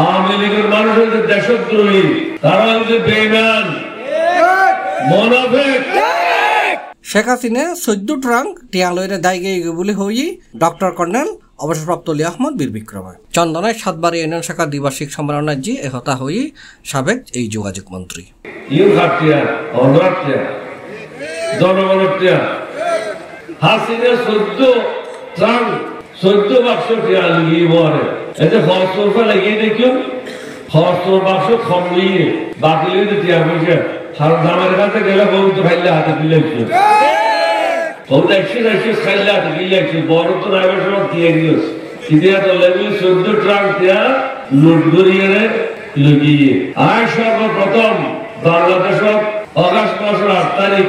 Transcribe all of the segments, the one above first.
আওয়ামী লীগের মানুষ হচ্ছে দেশদ্রোহী, তারা হচ্ছে বেঈমান, মুনাফিক। শেখ হাসিনা 14 ট্রাঙ্ক টিয়ালয়ের দায় গিয়ে বলে হই ডক্টর কর্নেল অবসরপ্রাপ্ত অলি আহমদ বীর বিক্রমে চন্দনায় সাতবাড়ি ইউনিয়ন শাখার দ্বিবার্ষিক সম্মেলনের জি এহতা হই সাবেক এই যোগাযোগ মন্ত্রী জনগণের হাসিনা 14 বাক্স টিয়া লাগিয়ে মরে এতে খরচ লাগিয়ে দেখিও খরচ বাক্স কমিয়ে বাকি লিখে টিয়া পয়সা সারা দামের কাছে গেলে বহুত খাইলে হাতে দিলেছিল বহুত একশো খাইলে হাতে দিলেছিল বড় তো রাইবার সময় দিয়ে গিয়েছে ইতিহাস লেগে 14 ট্রাক টিয়া লুট করিয়ে লুকিয়ে আর সর্বপ্রথম বাংলাদেশত অগাস্ট মাসের 8 তারিখ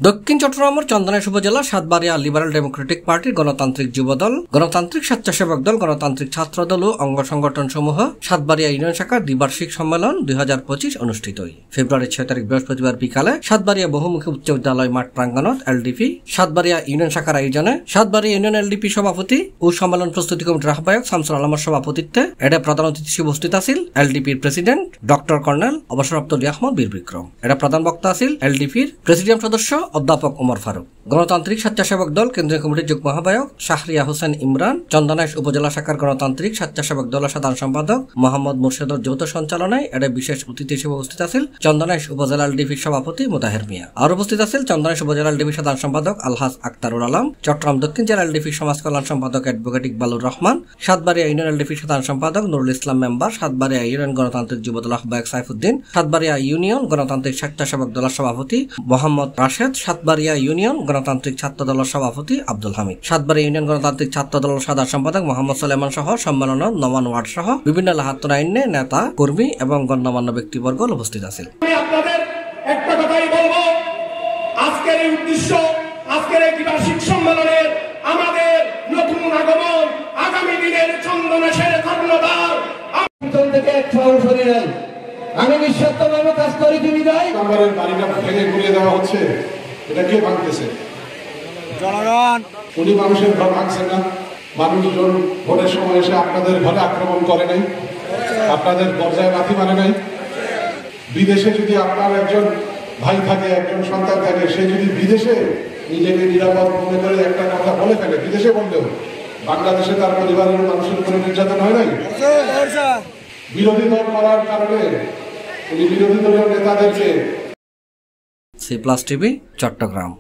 দক্ষিণ চট্টগ্রামের চন্দনাইশ উপজেলা সাতবাড়িয়া লিবারেল ডেমোক্রেটিক পার্টির গণতান্ত্রিক যুবদল, গণতান্ত্রিক স্বেচ্ছাসেবক দল, গণতান্ত্রিক ছাত্র দল ও অঙ্গ সংগঠন সমূহ সাতবাড়িয়া ইউনিয়ন শাখার দ্বিবার্ষিক সম্মেলন 2025 অনুষ্ঠিত হয়। ফেব্রুয়ারি 6 তারিখ বৃহস্পতিবার বিকালে সাতবাড়িয়া বহুমুখী উচ্চ বিদ্যালয় মাঠ প্রাঙ্গণত এলডিপি সাতবাড়িয়া ইউনিয়ন শাখার আয়োজনে সাতবাড়িয়া ইউনিয়ন এলডিপি সভাপতি ও সম্মেলন প্রস্তুতি কমিটির আহ্বায়ক শামসুল আলমের সভাপতিত্বে এডে প্রধান অতিথি হিসেবে উপস্থিত আছিল এলডিপির প্রেসিডেন্ট ডক্টর কর্নেল অবসরপ্রাপ্ত অলি আহমদ বীর বিক্রম। এডে প্রধান বক্তা আছিল এলডিপির প্রেসিডিয়াম সদস্য অধ্যাপক ওমর ফারুক। গণতান্ত্রিক স্বেচ্ছাসেবক দল কেন্দ্রীয় কমিটির যুগ্ম আহ্বায়ক শাহরিয়া হোসেন ইমরান, চন্দনাইশ উপজেলা শাখার গণতান্ত্রিক স্বেচ্ছাসেবক দলের সাধারণ সম্পাদক মোহাম্মদ মুর্শেদর যৌথ সঞ্চালনায় এর বিশেষ অতিথি হিসেবে উপস্থিত আছিল চন্দনাইশ উপজেলা এলডিপির সভাপতি মুতাহের মিয়া। আর উপস্থিত আছিল চন্দনাইশ উপজেলা এলডিপির সাধারণ সম্পাদক আলহাজ আক্তারুল আলম, চট্টগ্রাম দক্ষিণ জেলা এলডিপির সমাজ কল্যাণ সম্পাদক অ্যাডভোকেট ইকবালুর রহমান, সাতবাড়িয়া ইউনিয়ন এলডিপির সাধারণ সম্পাদক নুরুল ইসলাম মেম্বার, সাতবাড়িয়া ইউনিয়ন গণতান্ত্রিক যুবদল আহ্বায়ক সাইফুদ্দিন, সাতবাড়িয়া ইউনিয়ন গণতান্ত্রিক স্বেচ্ছাসেবক দলের সভাপতি মোহাম্মদ রাশেদ, সাতবাড়িয়া ইউনিয়ন গণতান্ত্রিক ছাত্র দলের সভাপতি আব্দুল হামিদ, সাতবাড়িয়া ইউনিয়ন গণতান্ত্রিক ছাত্র দলের সাধারণ সম্পাদক মোহাম্মদ সুলাইমান সহ সম্মেলনের নমান ওয়ার্ড সহ বিভিন্ন লাহাত্তর আইনে নেতা কর্মী এবং গণ্যমান্য ব্যক্তিবর্গ উপস্থিত আছেন। আপনাদের একটা কথাই বলবো, আজকের এই উদ্দেশ্য, আজকের এই বার্ষিক সম্মেলনের আমাদের নতুন আগমন, আগামী দিনের চন্দনাইশের কর্ণধার থেকে সরাসরি নেন। আমি নিঃস্বার্থভাবে কাজ করি তুমি যাই নাম্বারের বাড়িটা ভেঙে ঘুরিয়ে দেওয়া হচ্ছে, এটা কে ভাঙতেছে? জনগণ। উনি মানুষের ঘর ভাঙছেন না, মানুষজন ভোটের সময় এসে আপনাদের ঘরে আক্রমণ করে নাই, আপনাদের পর্যায়ে মাথি মানে নাই। বিদেশে যদি আপনার একজন ভাই থাকে, একজন সন্তান থাকে, সে যদি বিদেশে নিজেকে নিরাপদ মনে করে একটা কথা বলে ফেলে, বিদেশে বললেও বাংলাদেশে তার পরিবারের মানুষের উপরে নির্যাতন হয় নাই। বিরোধী দল করার কারণে উনি বিরোধী দলের নেতাদেরকে সি প্লাস টিভি চট্টগ্রাম।